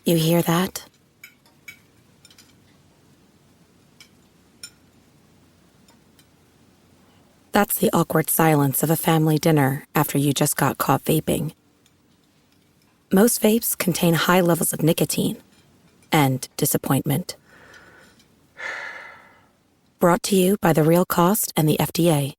You hear that? That's the awkward silence of a family dinner after you just got caught vaping. Most vapes contain high levels of nicotine and disappointment. Brought to you by The Real Cost and the FDA.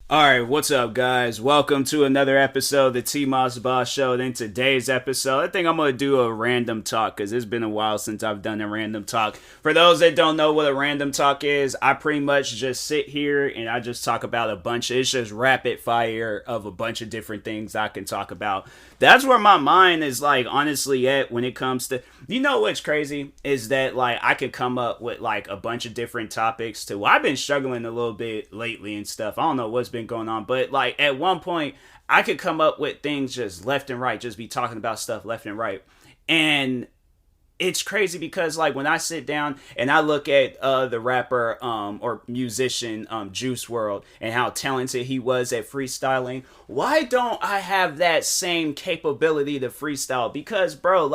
Alright, what's up guys? Welcome to another episode of the TMossBoss Show. And in today's episode, I think I'm going to do a random talk because it's been a while since I've done a random talk. For those that don't know what a random talk is, I pretty much just sit here and I just talk about it's just rapid fire of a bunch of different things I can talk about. That's where my mind is honestly at when it comes to, what's crazy is that I could come up with a bunch of different topics too. I've been struggling a little bit lately and stuff. I don't know what's been going on, but at one point I could come up with things just left and right, just be talking about stuff left and right. And it's crazy because when I sit down and I look at the rapper or musician Juice WRLD and how talented he was at freestyling, why don't I have that same capability to freestyle? Because bro,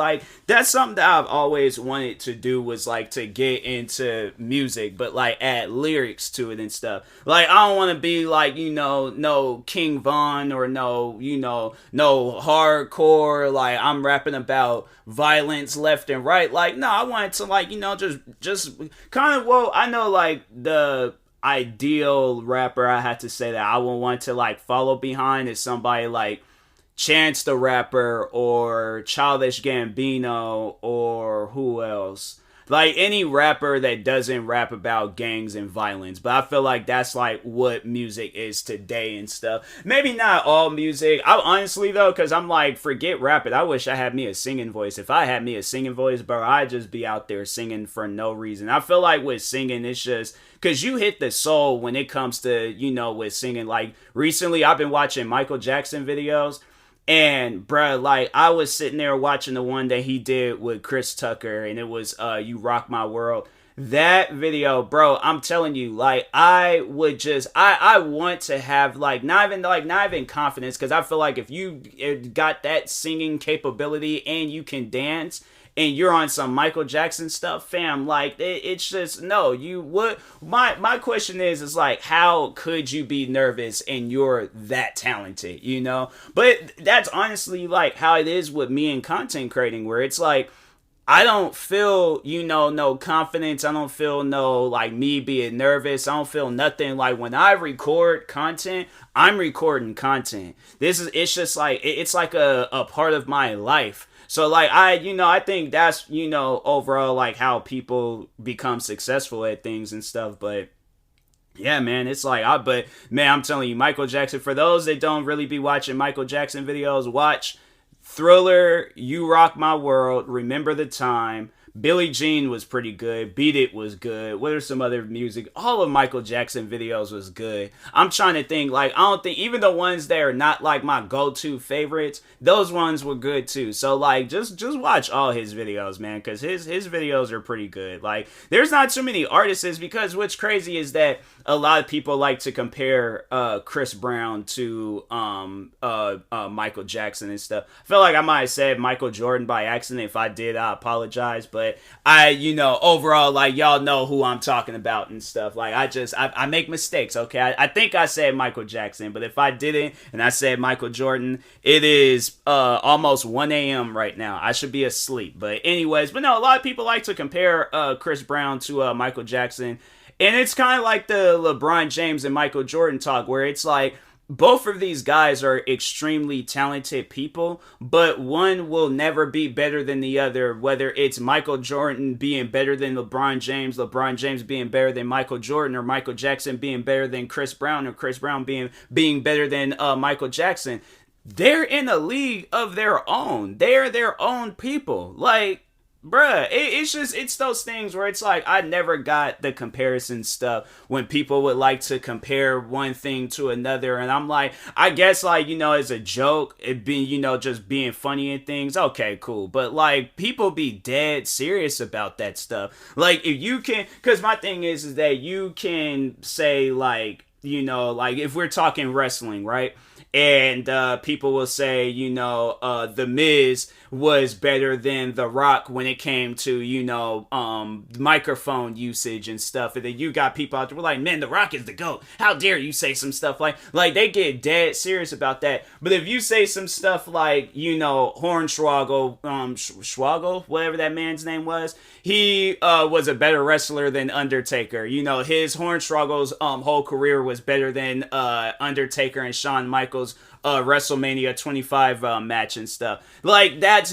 that's something that I've always wanted to do, was to get into music, but add lyrics to it and stuff. I don't want to be no King Von or no hardcore I'm rapping about violence left and right. No, I wanted to just kind of, I know the ideal rapper I had to say that I would want to follow behind is somebody like Chance the Rapper or Childish Gambino or who else? Any rapper that doesn't rap about gangs and violence. But I feel that's what music is today and stuff. Maybe not all music. I honestly though, because I'm forget rapping. I wish I had me a singing voice. If I had me a singing voice, bro, I'd just be out there singing for no reason. I feel with singing, it's just because you hit the soul when it comes to, with singing. Recently I've been watching Michael Jackson videos. And bruh, I was sitting there watching the one that he did with Chris Tucker, and it was You Rock My World. That video, bro, I'm telling you, I want to have not even confidence, because I feel if you got that singing capability and you can dance and you're on some Michael Jackson stuff, fam, it's just, no, my question is how could you be nervous and you're that talented, But that's honestly how it is with me in content creating, where it's I don't feel, no confidence. I don't feel no, me being nervous. I don't feel nothing. When I record content, I'm recording content. It's just it's a part of my life. So I think that's, overall how people become successful at things and stuff. But yeah, man, it's but man, I'm telling you, Michael Jackson, for those that don't really be watching Michael Jackson videos, watch Thriller, You Rock My World, Remember the Time. Billie Jean was pretty good. Beat It was good. What are some other music? All of Michael Jackson videos was good. I'm trying to think, I don't think, even the ones that are not my go-to favorites, those ones were good too. So just watch all his videos, man, because his videos are pretty good. There's not too many artists, because what's crazy is that a lot of people like to compare Chris Brown to Michael Jackson and stuff. I feel I might have said Michael Jordan by accident. If I did, I apologize. But overall, y'all know who I'm talking about and stuff. I make mistakes, okay? I think I said Michael Jackson, but if I didn't and I said Michael Jordan, it is almost 1 a.m. right now. I should be asleep. But anyways, but no, a lot of people like to compare Chris Brown to Michael Jackson. And it's kind of like the LeBron James and Michael Jordan talk, where it's both of these guys are extremely talented people, but one will never be better than the other, whether it's Michael Jordan being better than LeBron James being better than Michael Jordan, or Michael Jackson being better than Chris Brown, or Chris Brown being better than Michael Jackson. They're in a league of their own. They're their own people. Bruh, it's those things where it's I never got the comparison stuff when people would like to compare one thing to another, and I'm I guess as a joke, it being, just being funny and things, okay, cool, but people be dead serious about that stuff. If you can, because my thing is that you can say if we're talking wrestling, right? and people will say, The Miz was better than The Rock when it came to, microphone usage and stuff. And then you got people out there who are like, man, The Rock is the GOAT. How dare you say some stuff like they get dead serious about that. But if you say some stuff like, Hornswoggle, Schwaggle, whatever that man's name was, he was a better wrestler than Undertaker. His Hornswoggle's whole career was better than Undertaker and Shawn Michaels WrestleMania 25 match and stuff. Like that's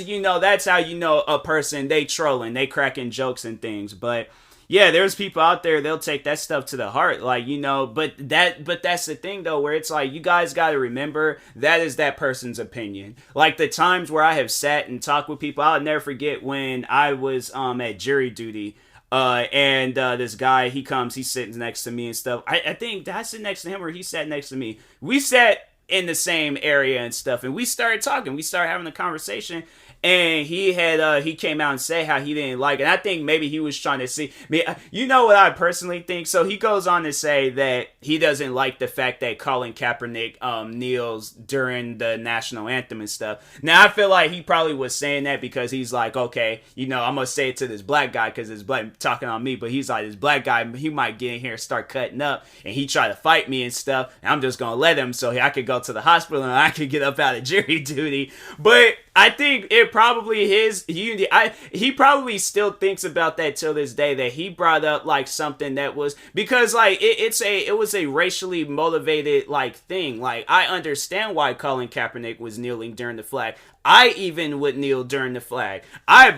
how a person, they trolling, they cracking jokes and things. But yeah, there's people out there, they'll take that stuff to the heart, but that's the thing though, where it's like, you guys got to remember that is that person's opinion. Like the times where I have sat and talked with people, I'll never forget when I was at jury duty. And this guy, he comes, he sits next to me and stuff. I think did I sit next to him or he sat next to me? We sat in the same area and stuff, and we started talking. We started having a conversation, and he came out and said how he didn't like it. And I think maybe he was trying to see me. You know what I personally think? So he goes on to say that he doesn't like the fact that Colin Kaepernick kneels during the national anthem and stuff. Now I feel like he probably was saying that because he's like, okay, I'm gonna say it to this black guy because this black talking on me, but he's like, this black guy, he might get in here and start cutting up, and he try to fight me and stuff, and I'm just gonna let him so I could go to the hospital and I could get up out of jury duty. But I think it probably he probably still thinks about that till this day, that he brought up like something that was, because like it was a racially motivated like thing. Like I understand why Colin Kaepernick was kneeling during the flag. I even would kneel during the flag. I'll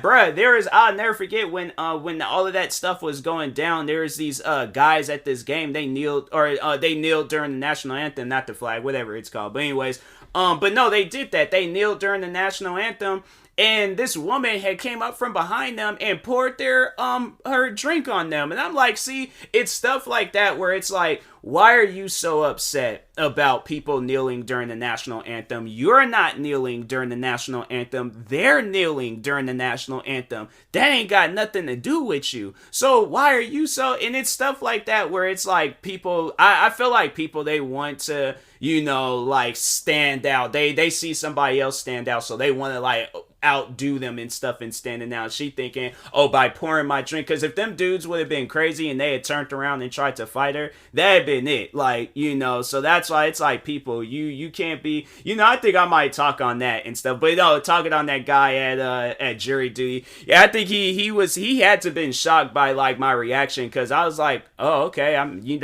never forget when all of that stuff was going down. There was these guys at this game. They kneeled during the national anthem, not the flag, whatever it's called. But anyways, but no, they did that. They kneeled during the national anthem, and this woman had came up from behind them and poured her drink on them. And I'm like, see, it's stuff like that where it's like, why are you so upset about people kneeling during the national anthem? You're not kneeling during the national anthem. They're kneeling during the national anthem. That ain't got nothing to do with you. So why are you so... And it's stuff like that where it's like people... I feel like people, they want to, like stand out. They see somebody else stand out, so they want to like outdo them and stuff and standing out. She thinking, oh, by pouring my drink, because if them dudes would have been crazy and they had turned around and tried to fight her, that had been it. Like, so that's why it's like, people, you can't be, I think I might talk on that and stuff, but no, talking on that guy at jury duty, yeah, I think he had to been shocked by like my reaction, because I was like, oh, okay,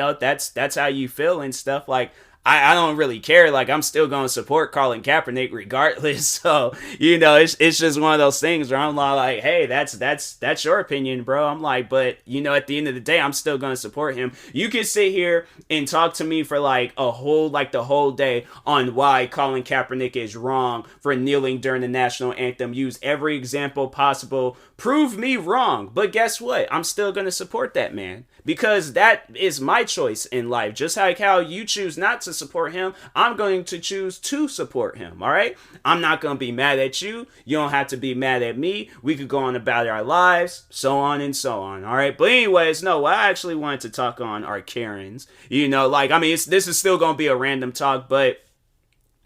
that's how you feel and stuff. Like, I don't really care. Like, I'm still going to support Colin Kaepernick regardless. So, it's just one of those things where I'm like, hey, that's your opinion, bro. I'm like, but, at the end of the day, I'm still going to support him. You can sit here and talk to me for like the whole day on why Colin Kaepernick is wrong for kneeling during the national anthem. Use every example possible. Prove me wrong. But guess what? I'm still going to support that man, because that is my choice in life. Just like how you choose not to support him, I'm going to choose to support him. All right, I'm not going to be mad at you. You don't have to be mad at me. We could go on about our lives, so on and so on. All right, but anyways, no, what I actually wanted to talk on are Karens. This is still going to be a random talk, but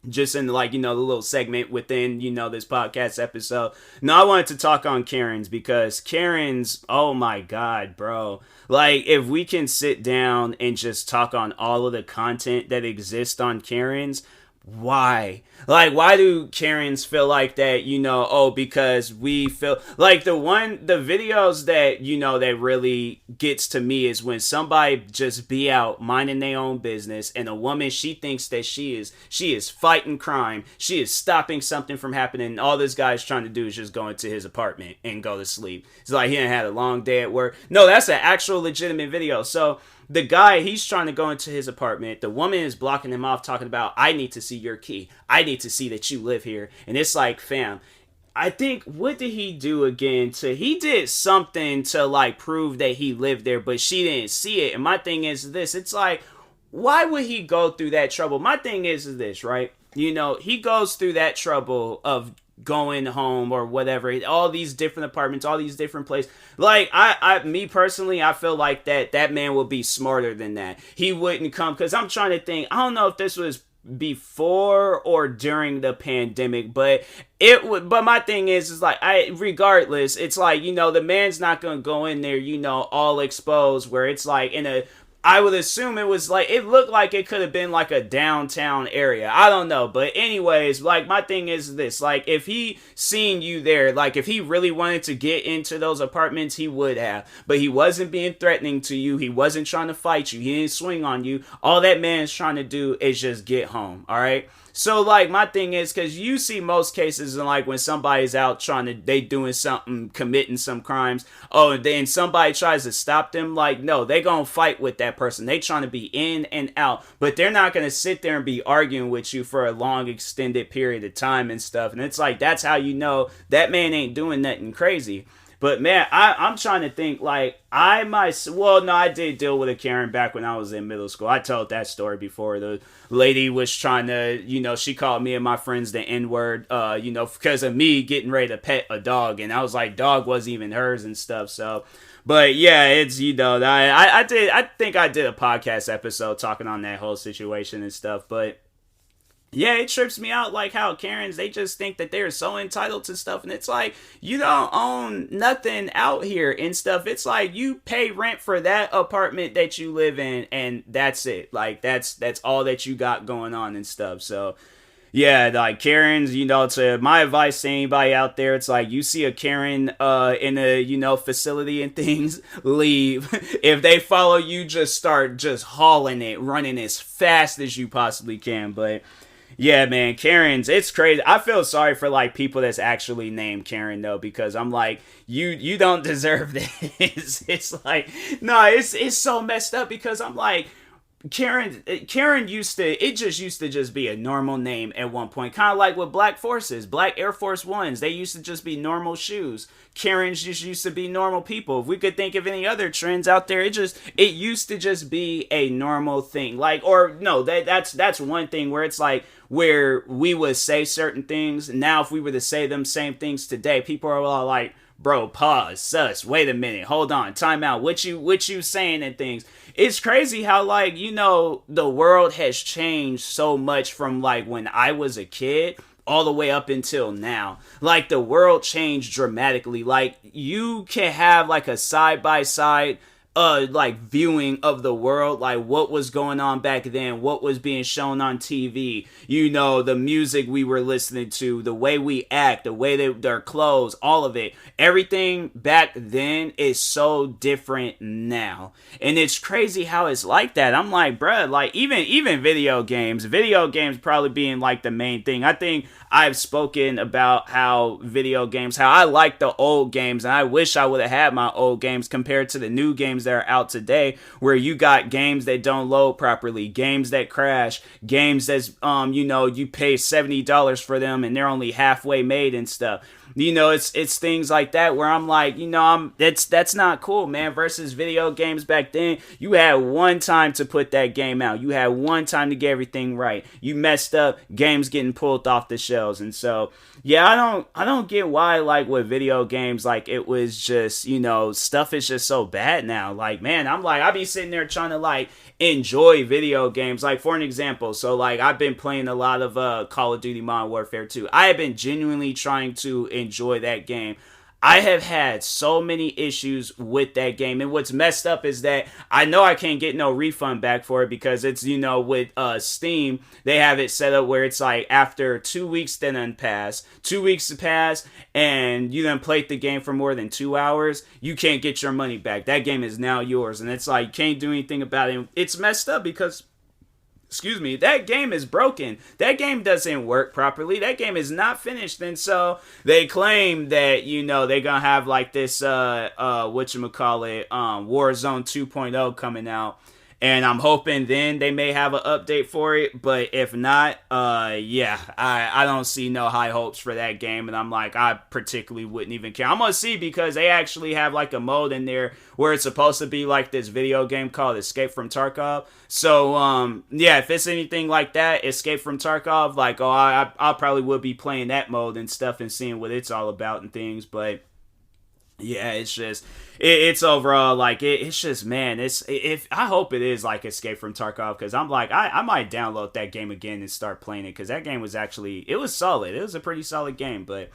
just in the little segment within this podcast episode. No, I wanted to talk on Karens, because Karens, oh my god, bro, like, if we can sit down and just talk on all of the content that exists on Karens, why? Like, why do Karens feel like that, because we feel like the videos that, that really gets to me is when somebody just be out minding their own business, and a woman, she thinks that she is fighting crime, she is stopping something from happening, and all this guy's trying to do is just go into his apartment and go to sleep. It's like he done had a long day at work. No, that's an actual legitimate video. So the guy, he's trying to go into his apartment. The woman is blocking him off, talking about, I need to see your key. I need to see that you live here. And it's like, fam, I think, what did he do again? He did something to like prove that he lived there, but she didn't see it. And my thing is this, it's like, why would he go through that trouble? My thing is this, right? He goes through that trouble of going home or whatever, all these different apartments, all these different places. Like, me personally, I feel like that man would be smarter than that. He wouldn't come, because I'm trying to think, I don't know if this was before or during the pandemic, but it would. But my thing is like, regardless, it's like, the man's not gonna go in there, all exposed, where it's like in a. I would assume it was like, it looked like it could have been like a downtown area. I don't know. But anyways, like, my thing is this, like, if he seen you there, like, if he really wanted to get into those apartments, he would have. But he wasn't being threatening to you. He wasn't trying to fight you. He didn't swing on you. All that man's trying to do is just get home. All right. So, like, my thing is, because you see most cases, and like when somebody's out they doing something, committing some crimes, oh, and then somebody tries to stop them, like, no, they gonna fight with that person. They trying to be in and out, but they're not gonna sit there and be arguing with you for a long, extended period of time and stuff. And it's like, that's how you know that man ain't doing nothing crazy. But man, I'm trying to think, like, well, no, I did deal with a Karen back when I was in middle school. I told that story before. The lady was trying to, she called me and my friends the N-word, because of me getting ready to pet a dog. And I was like, dog wasn't even hers and stuff. So, but yeah, it's, I think I did a podcast episode talking on that whole situation and stuff. But yeah, it trips me out, like, how Karens, they just think that they're so entitled to stuff. And it's like, you don't own nothing out here and stuff. It's like, you pay rent for that apartment that you live in, and that's it. Like, that's all that you got going on and stuff. So yeah, like, Karens, to my advice to anybody out there, it's like, you see a Karen in a facility and things, leave. If they follow you, just start just hauling it, running as fast as you possibly can. But yeah, man, Karens, it's crazy. I feel sorry for, like, people that's actually named Karen, though, because I'm like, you don't deserve this. It's like, no, it's so messed up, because I'm like, Karen used to just be a normal name at one point, kind of like with Black Forces, Black Air Force Ones. They used to just be normal shoes. Karens just used to be normal people. If we could think of any other trends out there, it used to just be a normal thing. Like, or no, that's one thing where it's like, where we would say certain things. Now, if we were to say them same things today, people are all like, bro, pause, sus, wait a minute, hold on, time out, what you saying and things. It's crazy how, like, the world has changed so much from, like, when I was a kid all the way up until now. Like, the world changed dramatically. Like, you can have, like, a side-by-side like, viewing of the world, like what was going on back then, what was being shown on TV, the music we were listening to, the way we act, the way their clothes, all of it. Everything back then is so different now. And it's crazy how it's like that. I'm like, bruh, like, even video games probably being, like, the main thing. I think I've spoken about how I like the old games, and I wish I would have had my old games compared to the new games that are out today, where you got games that don't load properly, games that crash, games that's you pay $70 for them and they're only halfway made and stuff. It's things like that where I'm like, that's not cool, man. Versus video games back then, you had one time to put that game out. You had one time to get everything right. You messed up, games getting pulled off the shelves. And so, yeah, I don't get why, like, with video games, like, it was just, stuff is just so bad now. Like, man, I'm like, I be sitting there trying to, like, enjoy video games. Like, for an example, so, like, I've been playing a lot of Call of Duty Modern Warfare 2. I have been genuinely trying to enjoy that game. I have had so many issues with that game, and what's messed up is that I know I can't get no refund back for it, because it's, with Steam, they have it set up where it's like, after 2 weeks then unpass, 2 weeks to pass, and you done played the game for more than 2 hours, you can't get your money back. That game is now yours, and it's like, you can't do anything about it. It's messed up because, that game is broken. That game doesn't work properly. That game is not finished. And so they claim that, they're gonna have, like, this Warzone 2.0 coming out. And I'm hoping then they may have an update for it. But if not, I don't see no high hopes for that game. And I'm like, I particularly wouldn't even care. I'm going to see, because they actually have, like, a mode in there where it's supposed to be like this video game called Escape from Tarkov. So, if it's anything like that, Escape from Tarkov, like, I probably would be playing that mode and stuff and seeing what it's all about and things. But Yeah, it's just it's overall like it's just, man, it's if I hope it is like Escape from Tarkov, because I'm like I might download that game again and start playing it, because that game was actually, it was solid. It was a pretty solid game. But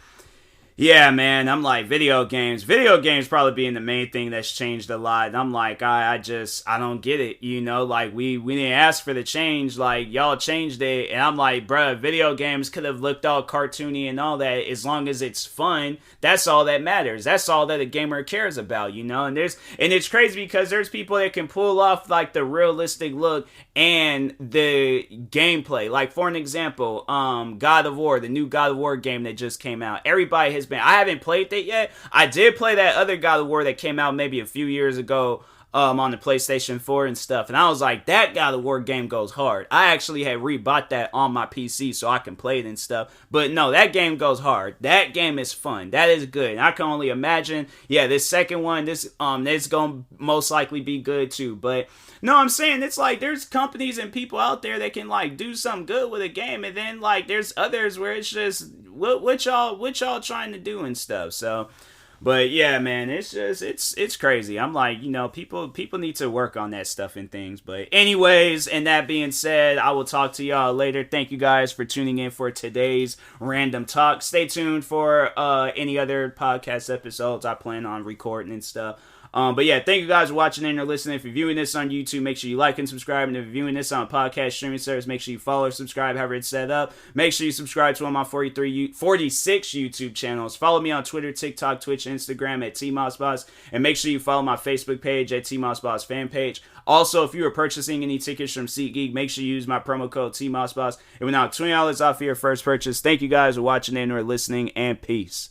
yeah, man, I'm like, video games probably being the main thing that's changed a lot. And I'm like, I don't get it, like we didn't ask for the change, like y'all changed it. And I'm like, bruh, video games could have looked all cartoony and all that. As long as it's fun, that's all that matters. That's all that a gamer cares about, and it's crazy because there's people that can pull off like the realistic look and the gameplay. Like, for an example, God of War, the new God of War game that just came out. Everybody has been, I haven't played that yet. I did play that other God of War that came out maybe a few years ago, on the PlayStation 4 and stuff. And I was like, that God of War game goes hard. I actually had rebought that on my PC so I can play it and stuff. But no, that game goes hard. That game is fun. That is good. And I can only imagine, yeah, this second one, this gonna most likely be good too. But no, I'm saying, it's like there's companies and people out there that can like do something good with a game, and then like there's others where it's just what y'all trying to do and stuff. So, but yeah, man, it's just it's crazy. I'm like, people need to work on that stuff and things. But anyways, and that being said, I will talk to y'all later. Thank you guys for tuning in for today's random talk. Stay tuned for any other podcast episodes I plan on recording and stuff. But yeah, thank you guys for watching and or listening. If you're viewing this on YouTube, make sure you like and subscribe. And if you're viewing this on a podcast streaming service, make sure you follow or subscribe, however it's set up. Make sure you subscribe to one of my 46 YouTube channels. Follow me on Twitter, TikTok, Twitch, Instagram at TMossBoss. And make sure you follow my Facebook page at TMossBoss fan page. Also, if you are purchasing any tickets from SeatGeek, make sure you use my promo code TMossBoss. It will now $20 off your first purchase. Thank you guys for watching and or listening, and peace.